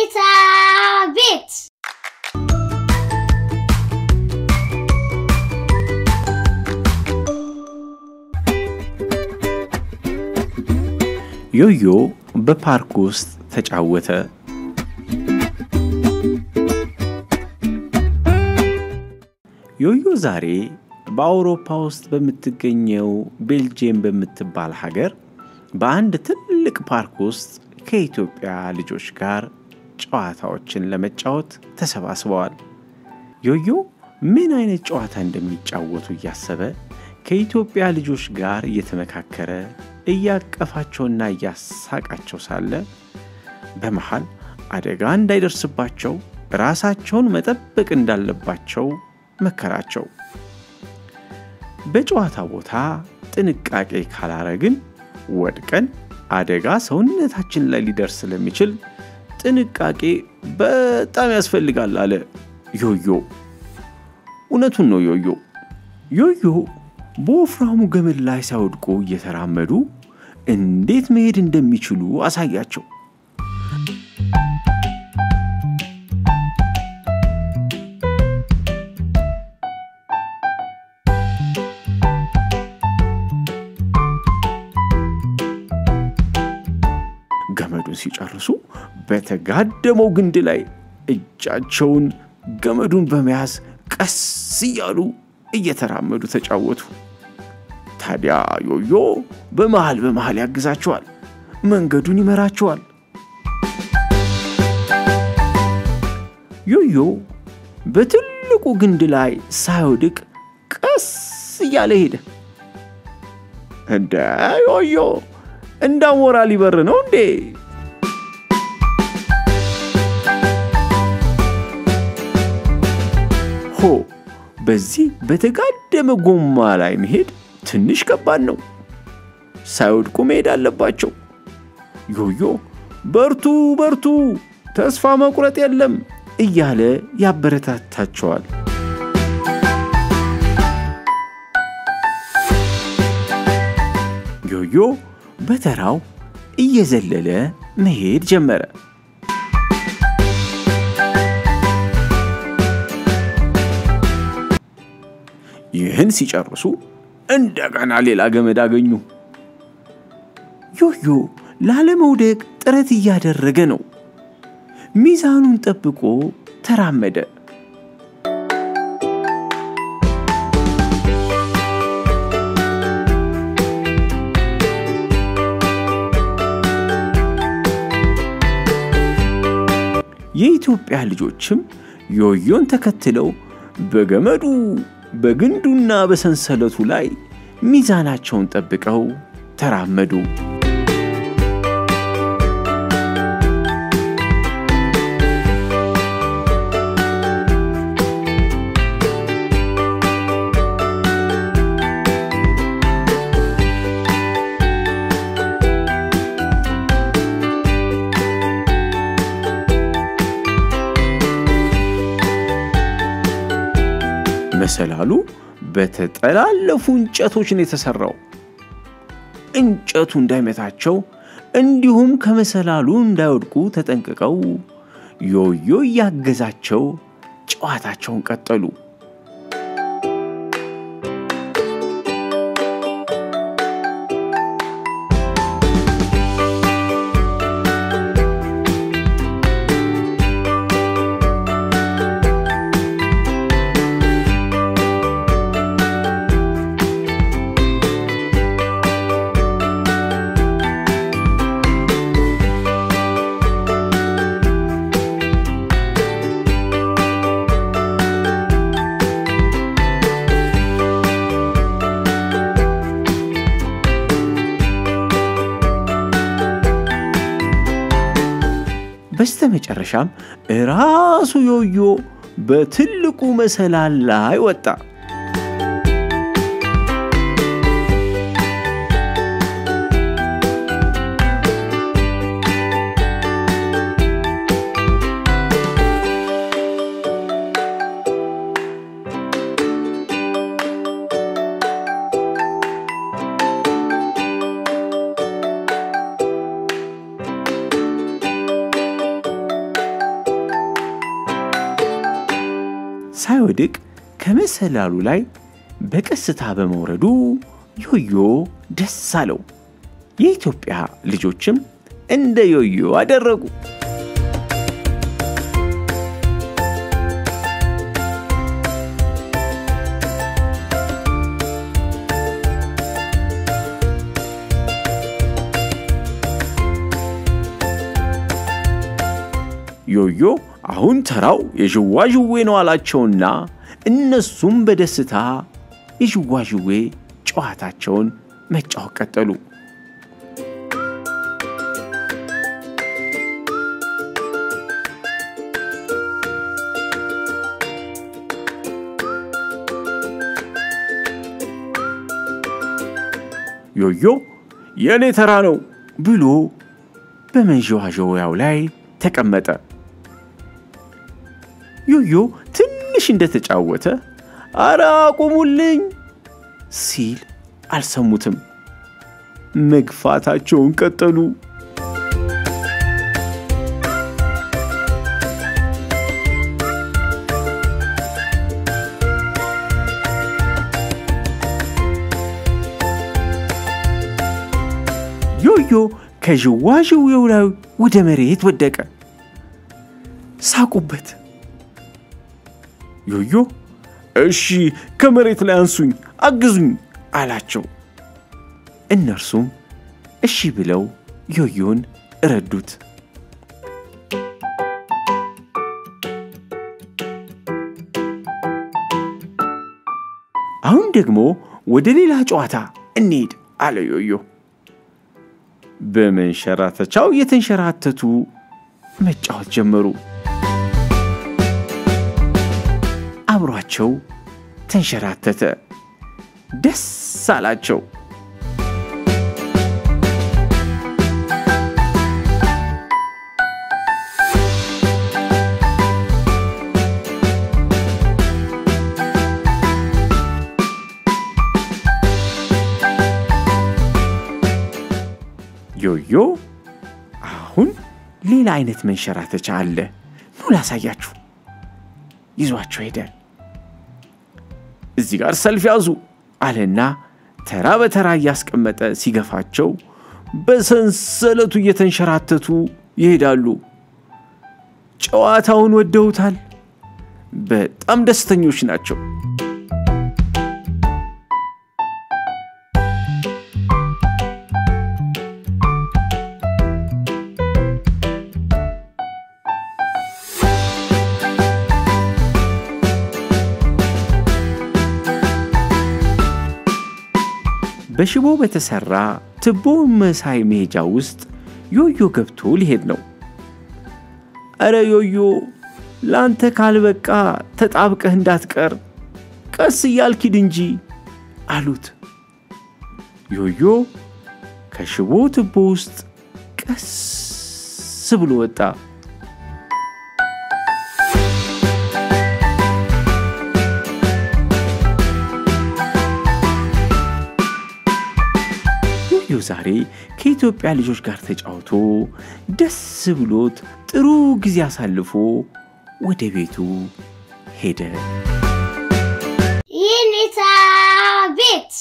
Yeneta Bet. ዮዮ በፓርክ ውስጥ ተጫወተ። ዮዮ ዛሬ በአውሮፓ ውስጥ በምትገኘው ቤልጂየም በምትባል ሀገር በአንድ ትልቅ ፓርክ ውስጥ ከኢትዮጵያ ልጆች ጋር ጨዋታዎችን ለመጫወት ተሰባስበዋል። ዮዮ ምን አይነት ጨዋታ እንደሚጫወቱ እያሰበ ከኢትዮጵያ ልጆች ጋር እየተመካከረ እያቀፋቸውና እያሳቃቸው ሳለ በመሃል አደጋ እንዳይደርስባቸው ራሳቸውን መጠበቅ እንዳለባቸው መከራቸው። በጨዋታ ቦታ ጥንቃቄ ካላረግን ወድቀን አደጋ ሰውነታችን ላይ ሊደርስ ስለሚችል ጥንቃቄ በጣም ያስፈልጋል አለ ዮዮ። እውነቱን ነው ዮዮ። ዮዮ በወፍራሙ ገመድ ላይ ሳይወድቁ እየተራመዱ እንዴት መሄድ እንደሚችሉ አሳያቸው። ገመዱን ሲጨርሱ በተጋደመው ግንድ ላይ እጃቸውን ገመዱን በመያዝ ቀስ እያሉ እየተራመዱ ተጫወቱ። ታዲያ ዮዮ በመሃል ያግዛቸዋል፣ መንገዱን ይመራቸዋል። ዮዮ በትልቁ ግንድ ላይ ሳይወድቅ ቀስ እያለ ሄደ። እንደ ዮዮ እንዳሞራ ሊበር ነው እንዴ? ሆ በዚህ በተጋደመ ጎማ ላይ መሄድ ትንሽ ከባድ ነው። ሳይወድቁ መሄድ አለባቸው። ዮዮ በርቱ ተስፋ መቁረጥ የለም እያለ ያበረታታቸዋል። ዮዮ በተራው እየዘለለ መሄድ ጀመረ። ይህን ሲጨርሱ እንደገና ሌላ ገመድ አገኙ። ዮዮ ላለመውደቅ ጥረት እያደረገ ነው። ሚዛኑን ጠብቆ ተራመደ። የኢትዮጵያ ልጆችም ዮዮን ተከትለው በገመዱ በግንዱና በሰንሰለቱ ላይ ሚዛናቸውን ጠብቀው ተራመዱ። መሰላሉ በተጠላለፉ እንጨቶች ነው የተሰራው። እንጨቱ እንዳይመታቸው እንዲሁም ከመሰላሉ እንዳይወድቁ ተጠንቅቀው ዮዮ ያገዛቸው ጨዋታቸውን ቀጠሉ። በስተመጨረሻም ራሱ ዮዮ በትልቁ መሰላል ላይ ወጣ። ሳይወድቅ ከመሰላሉ ላይ በቀስታ በመውረዱ ዮዮ ደስ አለው። የኢትዮጵያ ልጆችም እንደ ዮዮ አደረጉ። ዮዮ አሁን ተራው የዥዋዥዌ ነው አላቸውና እነሱም በደስታ የዥዋዥዌ ጨዋታቸውን መጫወት ቀጠሉ። ዮዮ የኔ ተራ ነው ብሎ በመንዥዋዥዌው ላይ ተቀመጠ። ዮዮ ትንሽ እንደተጫወተ አራ ቆሙልኝ ሲል አልሰሙትም። መግፋታቸውን ቀጠሉ። ዮዮ ከዥዋዥዌው ላይ ወደ መሬት ወደቀ። ሳቁበት። ዮዮ እሺ ከመሬት ላይ አንሱኝ አግዙኝ አላቸው። እነርሱም እሺ ብለው ዮዮን ረዱት። አሁን ደግሞ ወደ ሌላ ጨዋታ እንሂድ አለ ዮዮ። በመንሸራተቻው የተንሸራተቱ መጫወት ጀመሩ። አብሯቸው ተንሸራተተ። ደስ አላቸው። ዮዮ አሁን ሌላ አይነት መንሸራተቻ አለ። ኑ ላሳያችሁ። ይዟቸው ሄደ። እዚህ ጋር ሰልፍ ያዙ አለና ተራ በተራ ያስቀመጠ ሲገፋቸው በሰንሰለቱ እየተንሸራተቱ ይሄዳሉ። ጨዋታውን ወደውታል። በጣም ደስተኞች ናቸው። በሽቦ በተሰራ ትቦ መሳይ ሜጃ ውስጥ ዮዮ ገብቶ ሊሄድ ነው። አረ ዮዮ ላንተ ካልበቃ ተጣብቀህ እንዳትቀር ቀስ ያልኪድ እንጂ አሉት። ዮዮ ከሽቦ ትቦ ውስጥ ቀስ ብሎ ወጣ። ዛሬ ከኢትዮጵያ ልጆች ጋር ተጫውቶ ደስ ብሎት ጥሩ ጊዜ አሳልፎ ወደ ቤቱ ሄደ። የኔታ ቤት